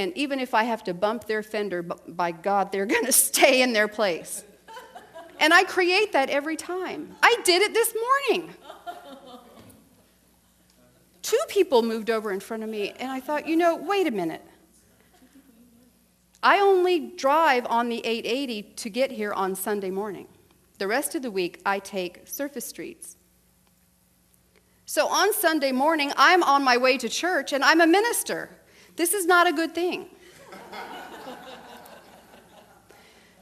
And even if I have to bump their fender, by God, they're going to stay in their place. And I create that every time. I did it this morning. 2 people moved over in front of me, and I thought, wait a minute. I only drive on the 880 to get here on Sunday morning. The rest of the week, I take surface streets. So on Sunday morning, I'm on my way to church, and I'm a minister. This is not a good thing.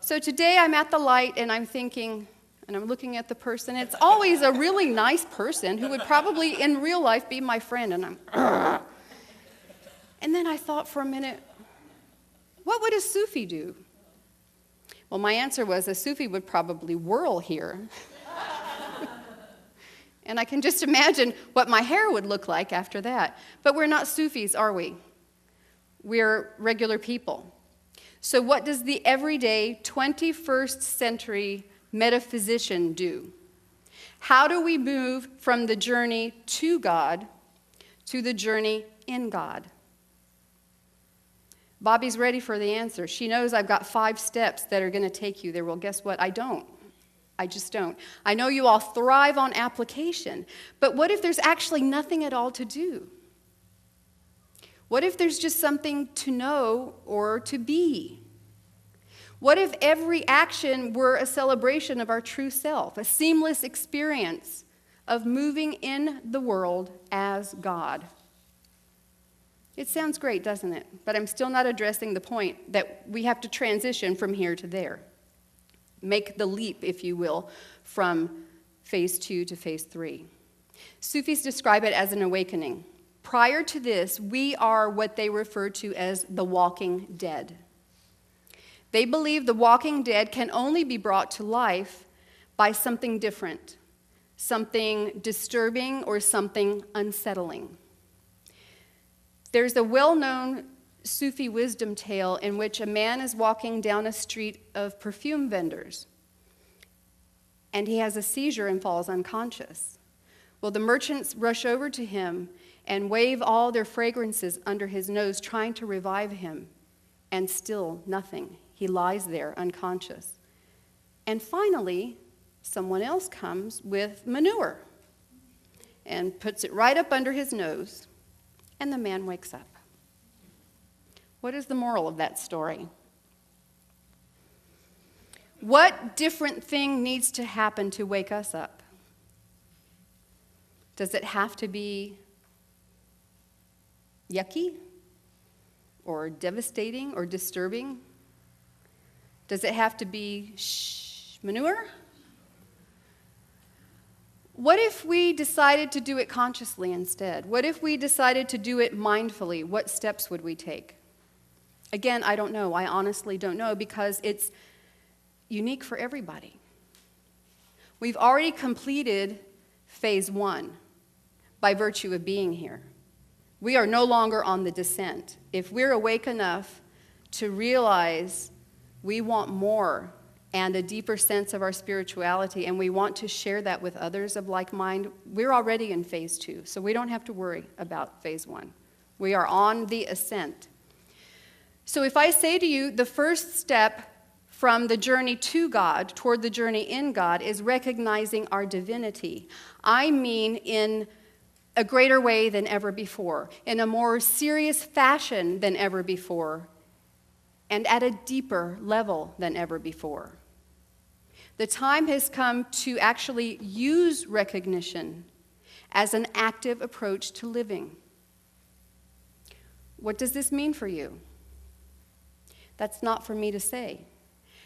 So today, I'm at the light, and I'm thinking, and I'm looking at the person. It's always a really nice person who would probably, in real life, be my friend, and I'm, Ugh. And then I thought for a minute, what would a Sufi do? Well, my answer was a Sufi would probably whirl here. And I can just imagine what my hair would look like after that. But we're not Sufis, are we? We're regular people. So what does the everyday 21st century metaphysician do? How do we move from the journey to God to the journey in God? Bobby's ready for the answer. She knows I've got 5 steps that are going to take you there. Well, guess what? I don't. I just don't. I know you all thrive on application, but what if there's actually nothing at all to do? What if there's just something to know or to be? What if every action were a celebration of our true self, a seamless experience of moving in the world as God? It sounds great, doesn't it? But I'm still not addressing the point that we have to transition from here to there. Make the leap, if you will, from phase 2 to phase 3. Sufis describe it as an awakening. Prior to this, we are what they refer to as the walking dead. They believe the walking dead can only be brought to life by something different, something disturbing or something unsettling. There's a well-known Sufi wisdom tale in which a man is walking down a street of perfume vendors, and he has a seizure and falls unconscious. Well, the merchants rush over to him and wave all their fragrances under his nose, trying to revive him, and still nothing. He lies there unconscious. And finally, someone else comes with manure and puts it right up under his nose, and the man wakes up. What is the moral of that story? What different thing needs to happen to wake us up? Does it have to be yucky or devastating or disturbing? Does it have to be manure? What if we decided to do it consciously instead? What if we decided to do it mindfully? What steps would we take? Again, I don't know. I honestly don't know because it's unique for everybody. We've already completed phase 1 by virtue of being here. We are no longer on the descent. If we're awake enough to realize we want more and a deeper sense of our spirituality, and we want to share that with others of like mind, we're already in phase 2, so we don't have to worry about phase 1. We are on the ascent. So if I say to you, the first step from the journey to God toward the journey in God is recognizing our divinity, I mean in a greater way than ever before, in a more serious fashion than ever before, and at a deeper level than ever before. The time has come to actually use recognition as an active approach to living. What does this mean for you? That's not for me to say.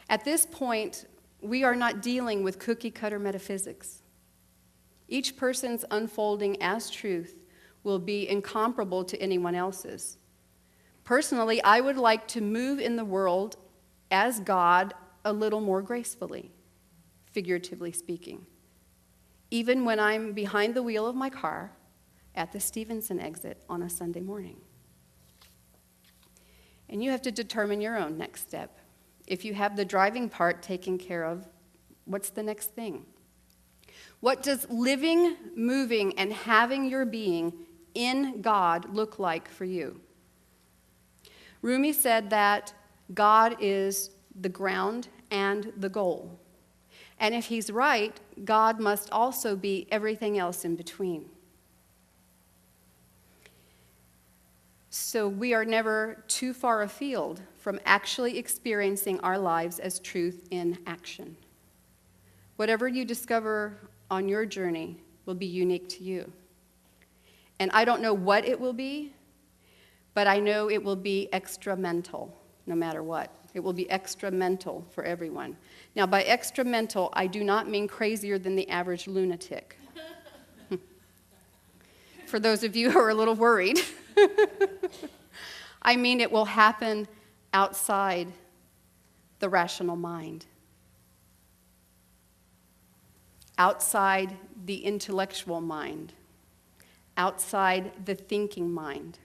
At this point, we are not dealing with cookie-cutter metaphysics. Each person's unfolding as truth will be incomparable to anyone else's. Personally, I would like to move in the world as God a little more gracefully, figuratively speaking. Even when I'm behind the wheel of my car at the Stevenson exit on a Sunday morning. And you have to determine your own next step. If you have the driving part taken care of, what's the next thing? What does living, moving, and having your being in God look like for you? Rumi said that God is the ground and the goal. And if he's right, God must also be everything else in between. So we are never too far afield from actually experiencing our lives as truth in action. Whatever you discover on your journey will be unique to you. And I don't know what it will be, but I know it will be extra mental, no matter what. It will be extra mental for everyone. Now, by extra mental, I do not mean crazier than the average lunatic. For those of you who are a little worried, I mean it will happen outside the rational mind, outside the intellectual mind, outside the thinking mind.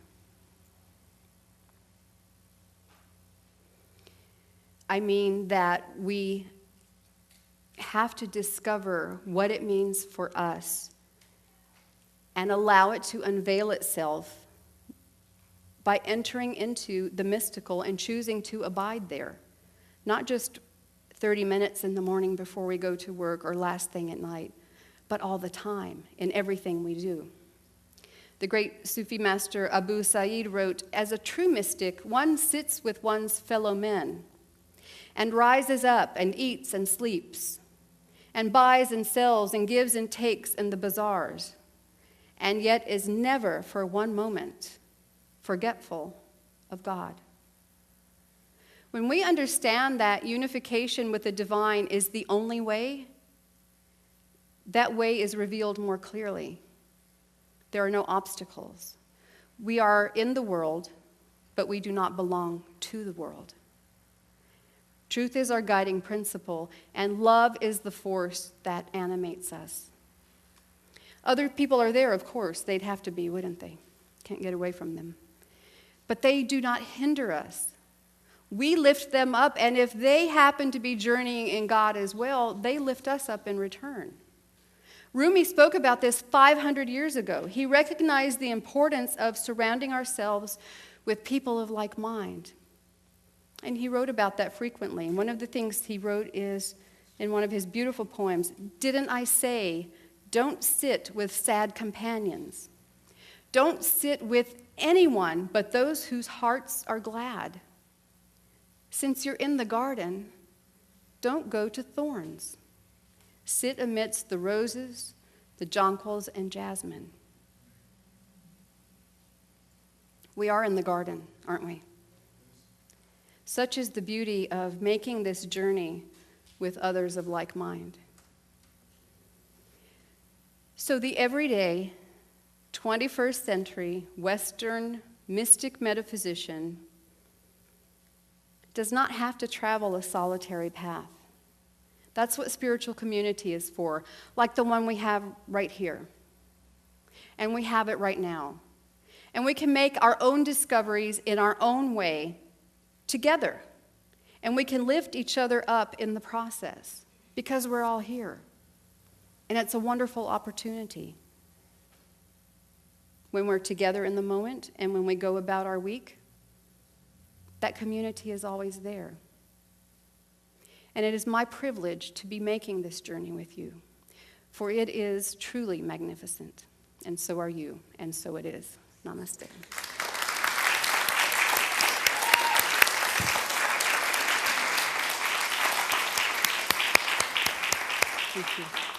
I mean that we have to discover what it means for us and allow it to unveil itself by entering into the mystical and choosing to abide there. Not just 30 minutes in the morning before we go to work or last thing at night, but all the time in everything we do. The great Sufi master Abu Sa'id wrote, "As a true mystic, one sits with one's fellow men and rises up and eats and sleeps and buys and sells and gives and takes in the bazaars, and yet is never for one moment forgetful of God." When we understand that unification with the divine is the only way, that way is revealed more clearly. There are no obstacles. We are in the world, but we do not belong to the world. Truth is our guiding principle, and love is the force that animates us. Other people are there, of course. They'd have to be, wouldn't they? Can't get away from them. But they do not hinder us. We lift them up, and if they happen to be journeying in God as well, they lift us up in return. Rumi spoke about this 500 years ago. He recognized the importance of surrounding ourselves with people of like mind. And he wrote about that frequently. And one of the things he wrote is, in one of his beautiful poems, "Didn't I say, don't sit with sad companions. Don't sit with anyone but those whose hearts are glad. Since you're in the garden, don't go to thorns. Sit amidst the roses, the jonquils, and jasmine." We are in the garden, aren't we? Such is the beauty of making this journey with others of like mind. So the everyday 21st century Western mystic metaphysician does not have to travel a solitary path. That's what spiritual community is for, like the one we have right here. And we have it right now. And we can make our own discoveries in our own way together. And we can lift each other up in the process because we're all here. And it's a wonderful opportunity. When we're together in the moment and when we go about our week, that community is always there. And it is my privilege to be making this journey with you, for it is truly magnificent. And so are you, and so it is. Namaste. Thank you.